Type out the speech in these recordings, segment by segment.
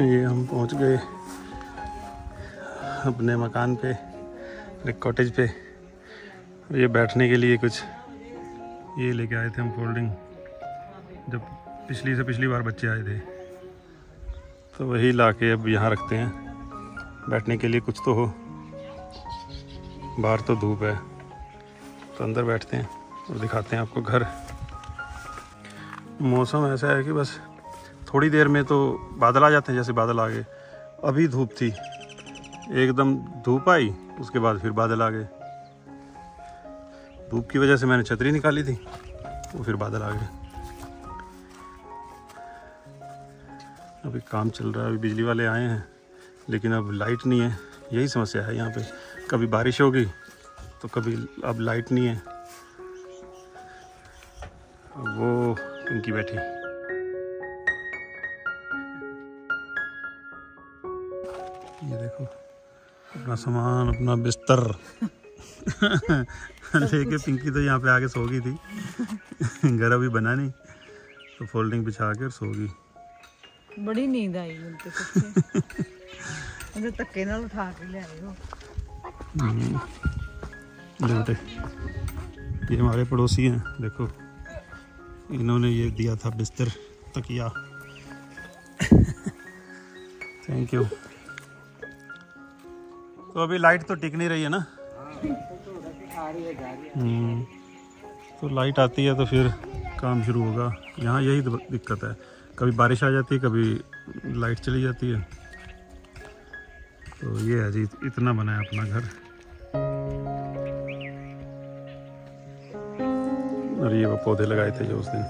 ये हम पहुंच गए अपने मकान पे, एक कॉटेज पे। ये बैठने के लिए कुछ ये लेके आए थे हम, फोल्डिंग, जब पिछली बार बच्चे आए थे तो वही लाके अब यहाँ रखते हैं बैठने के लिए। कुछ तो हो, बाहर तो धूप है तो अंदर बैठते हैं और दिखाते हैं आपको घर। मौसम ऐसा है कि बस थोड़ी देर में तो बादल आ जाते हैं, जैसे बादल आ गए। अभी धूप थी, एकदम धूप आई, उसके बाद फिर बादल आ गए। धूप की वजह से मैंने छतरी निकाली थी, वो फिर बादल आ गए। अभी काम चल रहा है, अभी बिजली वाले आए हैं लेकिन अब लाइट नहीं है। यही समस्या है यहाँ पे, कभी बारिश होगी तो कभी अब लाइट नहीं है। वो इनकी बैठी, ये देखो अपना सामान, अपना बिस्तर लेके पिंकी तो यहाँ पे आके सो गई थी। घर अभी बना नहीं तो फोल्डिंग बिछा के सो गई। बड़ी नींद आई मुझे सच्ची। मुझे धक्के नाल उठा के ले आए हो। बेटे, ये हमारे पड़ोसी हैं, देखो इन्होंने ये दिया था बिस्तर, तकिया। Thank you. तो अभी लाइट तो टिक नहीं रही है ना। तो लाइट आती है तो फिर काम शुरू होगा। यहाँ यही दिक्कत है, कभी बारिश आ जाती है, कभी लाइट चली जाती है। तो ये है जी, इतना बना है अपना घर। और ये वो पौधे लगाए थे जो उस दिन।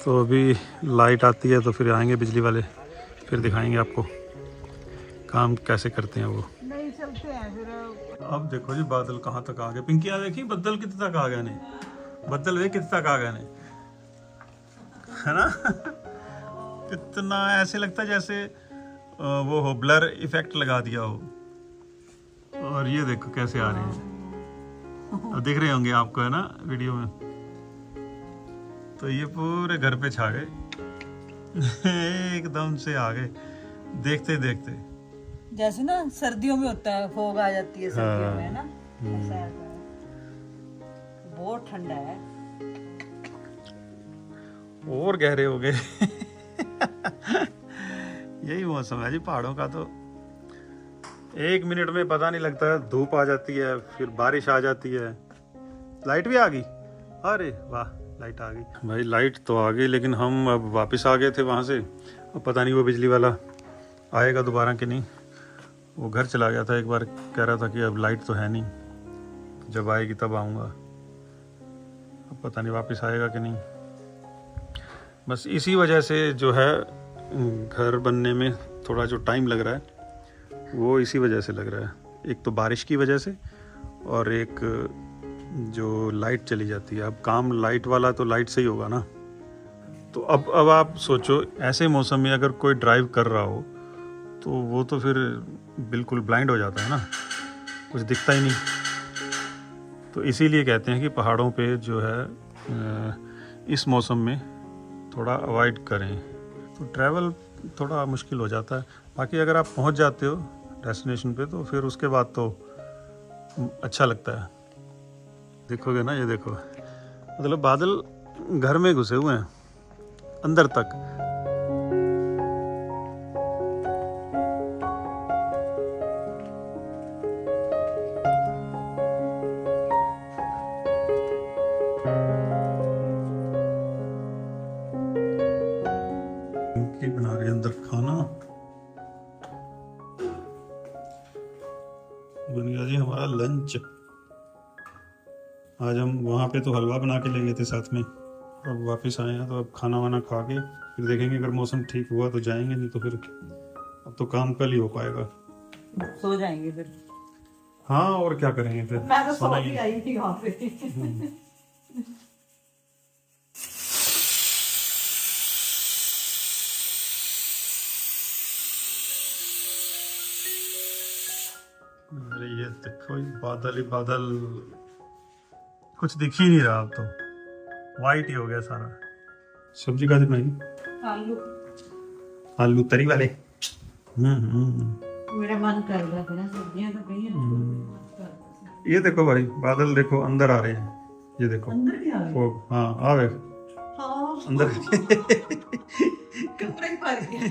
तो अभी लाइट आती है तो फिर आएंगे बिजली वाले, फिर दिखाएंगे आपको काम कैसे करते हैं वो। नहीं चलते हैं फिर। अब देखो जी बादल कहाँ तक आ गए। पिंकी आ देखी बदल कितने तक आ गए ने, बदल वे कितने तक आ गए ने, है ना। कितना ऐसे लगता है जैसे वो हो, ब्लर इफेक्ट लगा दिया हो। और ये देखो कैसे आ रहे हैं, अब दिख रहे होंगे आपको, है ना वीडियो में। तो ये पूरे घर पे छा गए एकदम से आ गए, देखते देखते। जैसे ना सर्दियों में होता है, फोग आ जाती है सर्दियों में, है ना। ऐसा है, बहुत ठंडा है और गहरे हो गए। यही मौसम है जी पहाड़ों का। तो 1 मिनट में पता नहीं लगता है, धूप आ जाती है, फिर बारिश आ जाती है। लाइट भी आ गई, अरे वाह लाइट आ गई। भाई लाइट तो आ गई, लेकिन हम अब वापस आ गए थे वहाँ से। अब पता नहीं वो बिजली वाला आएगा दोबारा कि नहीं। वो घर चला गया था, एक बार कह रहा था कि अब लाइट तो है नहीं, जब आएगी तब आऊँगा। अब पता नहीं वापस आएगा कि नहीं। बस इसी वजह से जो है घर बनने में थोड़ा जो टाइम लग रहा है वो इसी वजह से लग रहा है। एक तो बारिश की वजह से, और एक जो लाइट चली जाती है। अब काम लाइट वाला तो लाइट से ही होगा ना। तो अब आप सोचो, ऐसे मौसम में अगर कोई ड्राइव कर रहा हो तो वो तो फिर बिल्कुल ब्लाइंड हो जाता है ना, कुछ दिखता ही नहीं। तो इसीलिए कहते हैं कि पहाड़ों पे जो है इस मौसम में थोड़ा अवॉइड करें, तो ट्रैवल थोड़ा मुश्किल हो जाता है। बाकी अगर आप पहुंच जाते हो डेस्टिनेशन पे तो फिर उसके बाद तो अच्छा लगता है। देखोगे ना, ये देखो, मतलब बादल घर में घुसे हुए हैं अंदर तक। बना रहे अंदर खाना। बन गया जी हमारा लंच। आज हम वहाँ पे तो हलवा बना के ले गए थे साथ में, अब वापस आए हैं तो अब खाना वाना खा के फिर देखेंगे। अगर मौसम ठीक हुआ तो जाएंगे, नहीं तो फिर अब तो काम कल ही हो पाएगा। सो जाएंगे फिर। हाँ और क्या करेंगे फिर, मैं तो सो ही आई थी वहाँ पे। कोई बादल ही बादल, कुछ दिख ही नहीं रहा अब तो, वाइट ही हो गया सारा। सब्जी का दिन आलू आलू तरी वाले। मेरा मन कर रहा था ना, सब्जियां तो कहीं ये देखो भाई बादल देखो अंदर आ रहे हैं, ये देखो अंदर क्या है? वो हाँ आवे हाँ अंदर कपड़े भर गए।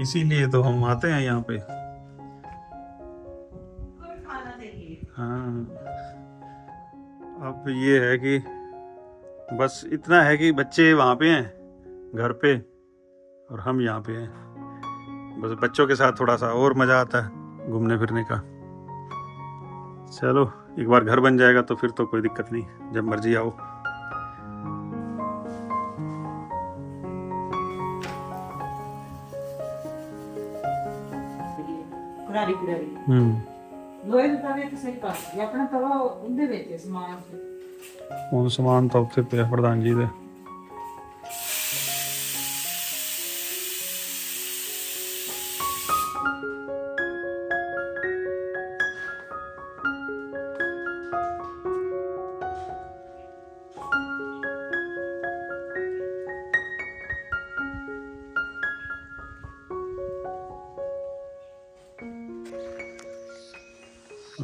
इसीलिए तो हम आते हैं यहाँ पे। खाना चाहिए। हाँ अब ये है कि बस इतना है कि बच्चे वहाँ पे हैं घर पे और हम यहाँ पे हैं। बस बच्चों के साथ थोड़ा सा और मज़ा आता है घूमने फिरने का। चलो एक बार घर बन जाएगा तो फिर तो कोई दिक्कत नहीं, जब मर्जी आओ। कुरारी कुरारी लोहे ਦਾ ਤਵੇ ਤੇ ਸਹੀ ਕਰ ਇਹ ਆਪਣਾ ਤਵਾ ਉਹਦੇ ਵਿੱਚ ਸਮਾਨ ਹੁਣ ਸਮਾਨ ਤਾਂ ਉੱਥੇ ਪਿਆ ਪ੍ਰਧਾਨ ਜੀ ਦੇ।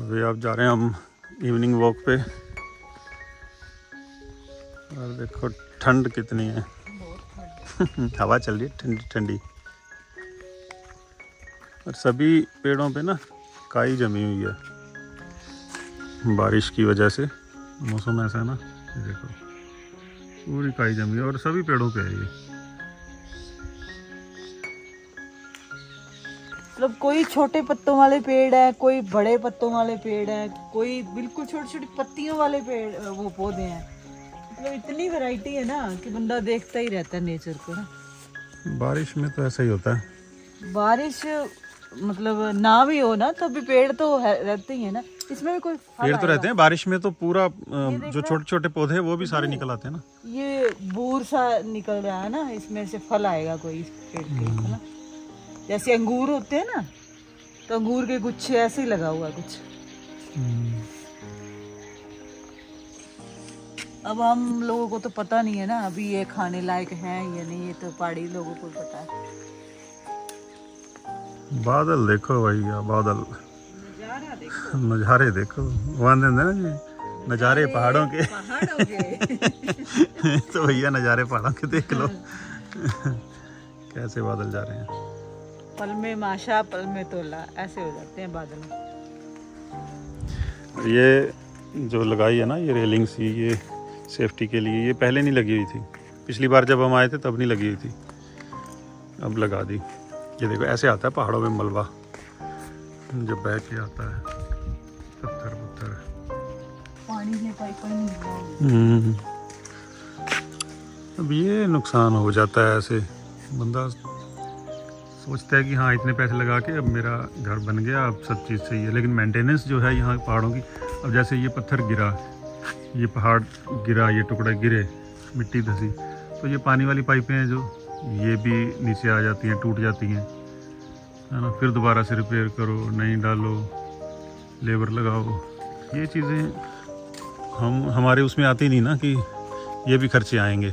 अभी आप जा रहे हैं हम इवनिंग वॉक पे और देखो ठंड कितनी है। हवा चल रही है ठंडी ठंडी और सभी पेड़ों पे ना काई जमी हुई है बारिश की वजह से। मौसम ऐसा है ना, ये देखो पूरी काई जमी है और सभी पेड़ों पे है ये। मतलब कोई छोटे पत्तों वाले पेड़ है, कोई बड़े पत्तों वाले पेड़ है, कोई बिल्कुल छोटी छोटी पत्तियों वाले पेड़ वो पौधे हैं। मतलब इतनी वैरायटी है ना कि बंदा देखता ही रहता है नेचर को ना। बारिश में तो ऐसा ही होता है, बारिश मतलब ना भी हो ना तो भी पेड़ तो रहते ही है ना, इसमें भी कोई पेड़ तो रहते हैं। बारिश में तो पूरा जो छोटे छोटे पौधे हैं वो भी सारे निकल आते हैं ना। ये बूर सा निकल रहा है ना, इसमें से फल आएगा कोई इस पेड़ के, है ना। जैसे अंगूर होते हैं ना, तो अंगूर के गुच्छे ऐसे ही लगा हुआ कुछ। अब हम लोगों को तो पता नहीं है ना अभी ये खाने लायक है या नहीं, ये तो पहाड़ी लोगों को पता है। बादल देखो भैया, बादल नजारा देखो, नज़ारे देखो। वहाँ ना जी नज़ारे पहाड़ों के तो भैया नज़ारे पहाड़ों के देख लो कैसे बादल जा रहे हैं। पल में माशा पल में तोला, ऐसे हो जाते हैं बादल। ये जो लगाई है ना ये रेलिंग सी, ये सेफ्टी के लिए, ये पहले नहीं लगी हुई थी। पिछली बार जब हम आए थे तब नहीं लगी हुई थी, अब लगा दी। ये देखो ऐसे आता है पहाड़ों में मलबा जब बह के आता है, पत्थर पत्थर पानी में पाइप नहीं। अब ये नुकसान हो जाता है ऐसे, बंदा सोचता है कि हाँ इतने पैसे लगा के अब मेरा घर बन गया, अब सब चीज़ सही है। लेकिन मेंटेनेंस जो है यहाँ पहाड़ों की, अब जैसे ये पत्थर गिरा, ये पहाड़ गिरा, ये टुकड़े गिरे, मिट्टी धसी, तो ये पानी वाली पाइपें हैं जो ये भी नीचे आ जाती हैं, टूट जाती हैं, है ना। फिर दोबारा से रिपेयर करो, नई डालो, लेबर लगाओ। ये चीज़ें हमारे उसमें आती नहीं ना कि ये भी खर्चे आएंगे।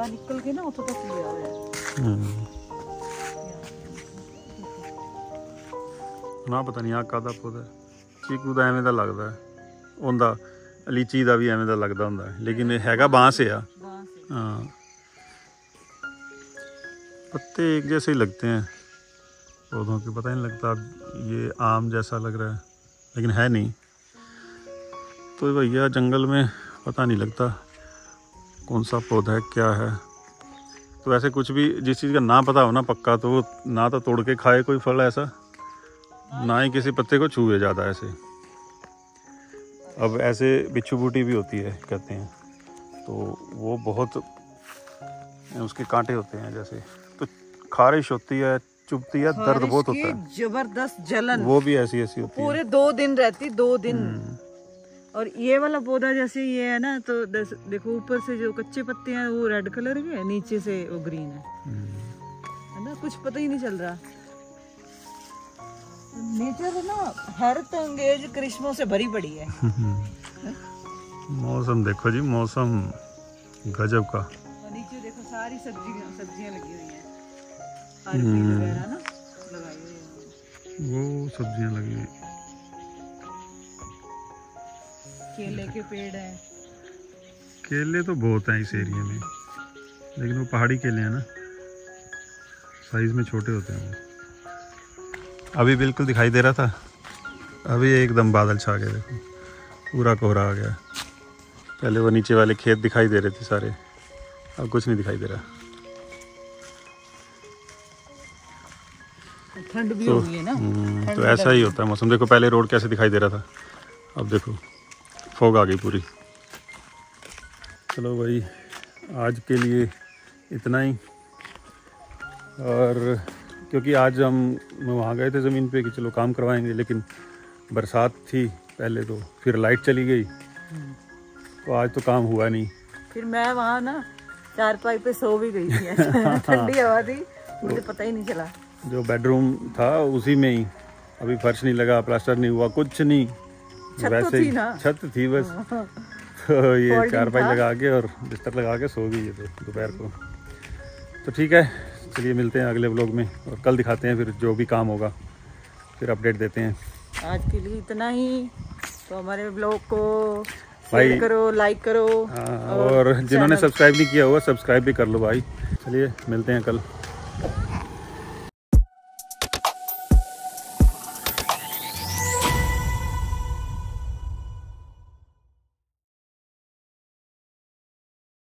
निकल के ना तो क्लियर है ना, पता नहीं आ कादा पौधा चीकू का एवें दा लगदा है, उनदा लीची का भी एवें दा लगदा हुंदा है, लेकिन हैगा बांस है। हाँ पत्ते एक जैसे ही लगते हैं पौधों के, पता नहीं लगता ये आम जैसा लग रहा है लेकिन है नहीं। तो भैया जंगल में पता नहीं लगता कौन सा पौधा है क्या है। तो ऐसे कुछ भी जिस चीज़ का ना पता हो ना पक्का, तो वो ना तो तोड़ के खाए कोई फल ऐसा, ना ही किसी पत्ते को छुए ज़्यादा ऐसे। अब ऐसे बिच्छू बूटी भी होती है कहते हैं, तो वो बहुत उसके कांटे होते हैं जैसे, तो खारिश होती है, चुभती है, दर्द बहुत होता है, जबरदस्त जलन, वो भी ऐसी ऐसी होती है। पूरे 2 दिन रहती, 2 दिन और ये वाला पौधा जैसे ये है ना, तो देखो ऊपर से जो कच्चे पत्ते हैं वो रेड कलर के है, नीचे से वो ग्रीन है ना, कुछ पता ही नहीं चल रहा। नेचर है ना, हैरत अंगेज करिश्मों से भरी पड़ी है। मौसम देखो जी, मौसम गजब का। और नीचे देखो सारी सब्जियां लगी हुई हैं, अरबी वगैरह ना लगाई हुई है, वो सब्जियां लगी हुई। केले के पेड़ हैं। केले तो बहुत हैं इस एरिया में, लेकिन वो पहाड़ी केले हैं ना, साइज में छोटे होते हैं वो। अभी बिल्कुल दिखाई दे रहा था, अभी एकदम बादल छा गए, देखो पूरा कोहरा आ गया। पहले वो नीचे वाले खेत दिखाई दे रहे थे सारे, अब कुछ नहीं दिखाई दे रहा। ठंड भी हो गई है ना, तो ऐसा ही होता है मौसम। देखो पहले रोड कैसे दिखाई दे रहा था, अब देखो फॉग आ गई पूरी। चलो भाई, आज के लिए इतना ही। और क्योंकि आज हम वहाँ गए थे ज़मीन पे कि चलो काम करवाएंगे, लेकिन बरसात थी पहले, तो फिर लाइट चली गई, तो आज तो काम हुआ नहीं। फिर मैं वहाँ ना चारपाई पे सो भी गई थी। ठंडी हवा थी, मुझे पता ही नहीं चला। जो बेडरूम था उसी में ही, अभी फर्श नहीं लगा, प्लास्टर नहीं हुआ, कुछ नहीं, वैसे ही छत थी बस। तो ये चारपाई लगा के और बिस्तर लगा के सो गई है दोपहर को। तो ठीक है, चलिए मिलते हैं अगले व्लॉग में, और कल दिखाते हैं फिर जो भी काम होगा, फिर अपडेट देते हैं। आज के लिए इतना ही। तो हमारे व्लॉग को शेयर करो, लाइक करो, और जिन्होंने सब्सक्राइब नहीं किया हुआ सब्सक्राइब भी कर लो भाई। चलिए मिलते हैं कल।